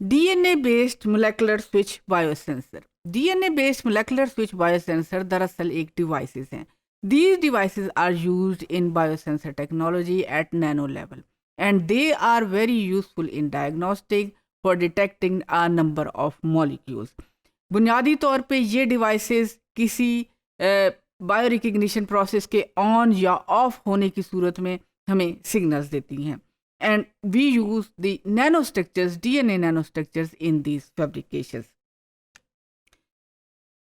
DNA based molecular switch biosensor. DNA based molecular switch biosensor दरअसल एक devices हैं। These devices are used in biosensor technology at nano level and they are very useful in diagnostic for detecting a number of molecules. बुनियादी तौर पे ये devices किसी bio recognition process के on या ऑफ होने की सूरत में हमें सिग्नल्स देती हैं and we use the nanostructures, DNA nanostructures in these fabrications.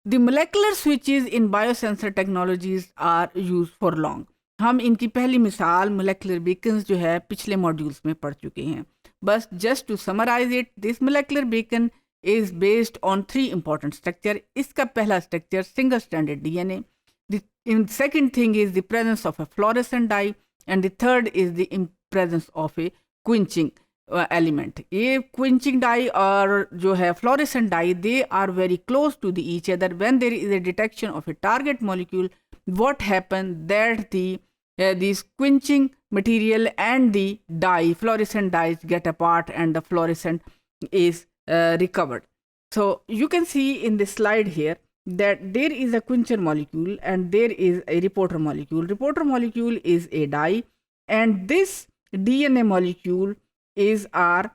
The molecular switches in biosensor technologies are used for long. हम इनकी पहली मिसाल मोलेकुलर बीकन्स जो है पिछले मॉड्यूल्स में पढ़ चुके हैं। बस just to summarise it, this molecular beacon is based on three important structure. इसका पहला structure single stranded DNA. The second thing is the presence of a fluorescent dye and the third is the presence of a quenching element. ये quenching dye और जो है fluorescent dye, they are very close to the each other. When there is a detection of a target molecule, what happens that these quenching material and the dye, fluorescent dyes get apart and the fluorescent is recovered. So you can see in this slide here that there is a quencher molecule and there is a reporter molecule. Reporter molecule is a dye and this DNA molecule is a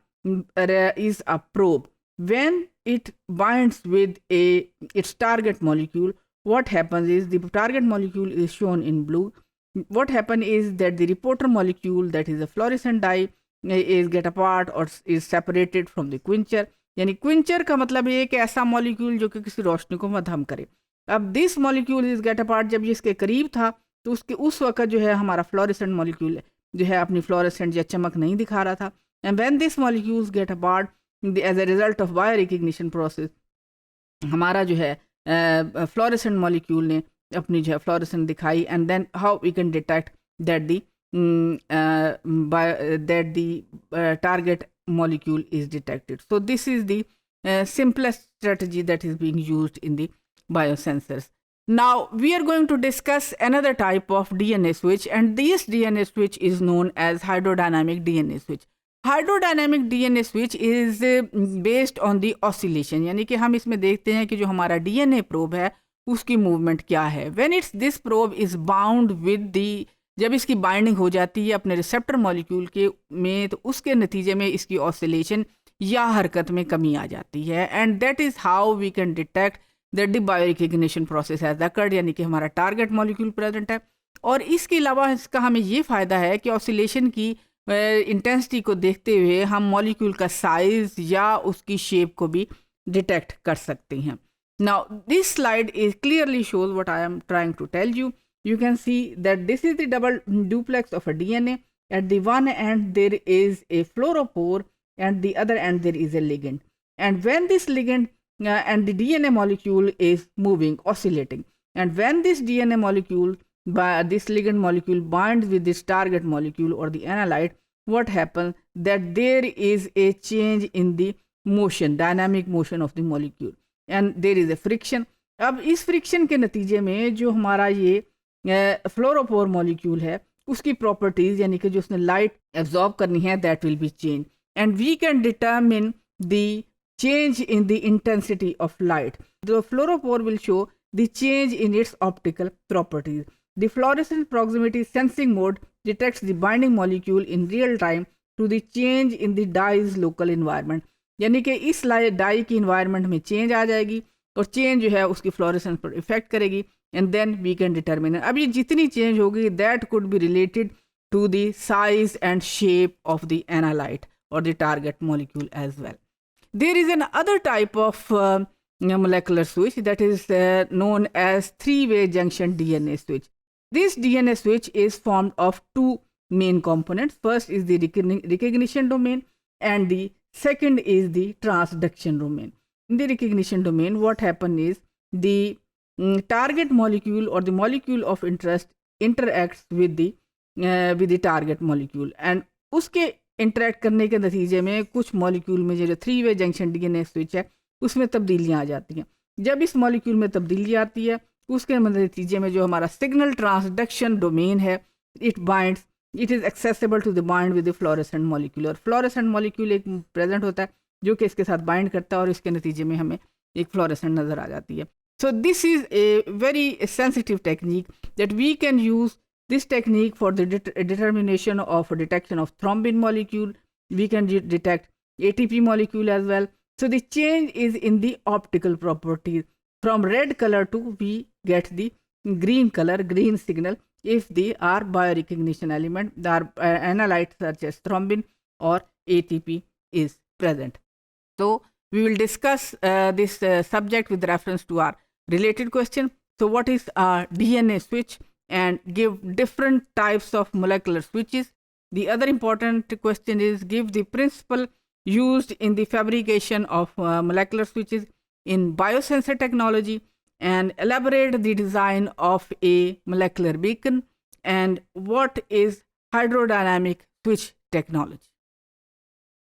probe. When it binds with its target molecule, what happens is the target molecule is shown in blue. What happens is that the reporter molecule, that is a fluorescent dye, is get apart or is separated from the quencher. यानी quencher का मतलब ये कि ऐसा molecule जो कि किसी रोशनी को मध्यम करे। अब this molecule is get apart, जब ये इसके करीब था तो उसके उस वक्त जो है हमारा फ्लोरेसेंट मॉलिक्यूल जो है अपनी फ्लोरेसेंट या चमक नहीं दिखा रहा था। And when this molecules get apart as a result of bio recognition process, हमारा जो है फ्लोरेसेंट मॉलिक्यूल ने अपनी जो है फ्लोरेसेंट दिखाई and then how we can detect that the target molecule is detected. So this is the simplest strategy that is being used in the biosensors. Now we are going to discuss another type of DNA switch, and this DNA switch is known as hydrodynamic DNA switch. Hydrodynamic DNA switch is based on the oscillation, यानी कि हम इसमें देखते हैं कि जो हमारा DNA probe है उसकी मूवमेंट क्या है। When it's this probe is bound with the, जब इसकी बाइंडिंग हो जाती है अपने रिसेप्टर मॉलिक्यूल के में, तो उसके नतीजे में इसकी ऑसिलेशन या हरकत में कमी आ जाती है। And that is how we can detect that the bio recognition process has occurred, यानी कि हमारा टारगेट मॉलिक्यूल प्रेजेंट है। और इसके अलावा इसका हमें ये फ़ायदा है कि ऑसिलेशन की इंटेंसिटी को देखते हुए हम मॉलिक्यूल का साइज या उसकी शेप को भी डिटेक्ट कर सकते हैं। Now this slide is clearly shows what I am trying to tell you. You can see that this is the double duplex of a DNA. At the one end there is a fluorophore and the other end there is a ligand. And when this ligand and the DNA molecule is moving, oscillating, and when this DNA molecule, this ligand molecule binds with this target molecule or the analyte, what happens that there is a change in the motion, dynamic motion of the molecule, and there is a friction. अब इस friction के नतीजे में जो हमारा ये फ्लोरोपोर molecule है उसकी प्रॉपर्टीज, यानी कि जो उसने लाइट एब्जॉर्ब करनी है, that will be change and we can determine the change in the intensity of light. The fluorophore will show the change in its optical properties. The fluorescent proximity sensing mode detects the binding molecule in real time to the change in the dye's local environment, यानी कि इस die की environment में change आ जाएगी और change जो है उसकी फ्लोरेसेंस पर इफेक्ट करेगी and then we can determine. अब ये जितनी चेंज होगी that could be related to the size and shape of the analyte or the target molecule as well. There is another type of molecular switch that is known as three-way junction DNA switch. This DNA switch is formed of two main components. First is the recognition domain and the second is the transduction domain. In the recognition domain, what happens is the target molecule or the molecule of interest interacts with the target molecule and उसके interact करने के नतीजे में कुछ molecule में जो three way junction DNA switch है उसमें तब्दीलियाँ आ जाती हैं. जब इस मॉलिक्यूल में तब्दीली आती है उसके नतीजे में जो हमारा सिग्नल ट्रांसडक्शन डोमेन है it binds, it is accessible to the bind with the fluorescent molecule. और फ्लोरेसेंट मॉलिक्यूल एक प्रेजेंट होता है जो कि इसके साथ बाइंड करता है और इसके नतीजे में हमें एक फ्लोरेसेंट नज़र आ जाती है. So this is a very sensitive technique that we can use this technique for the determination of detection of thrombin molecule. We can detect ATP molecule as well. So the change is in the optical properties. From red color to we get the green color, green signal if they are biorecognition element, the analytes such as thrombin or ATP is present. So we will discuss this subject with reference to our related question. So what is a DNA switch, and give different types of molecular switches. The other important question is give the principle used in the fabrication of molecular switches in biosensor technology, and elaborate the design of a molecular beacon, and what is hydrodynamic switch technology.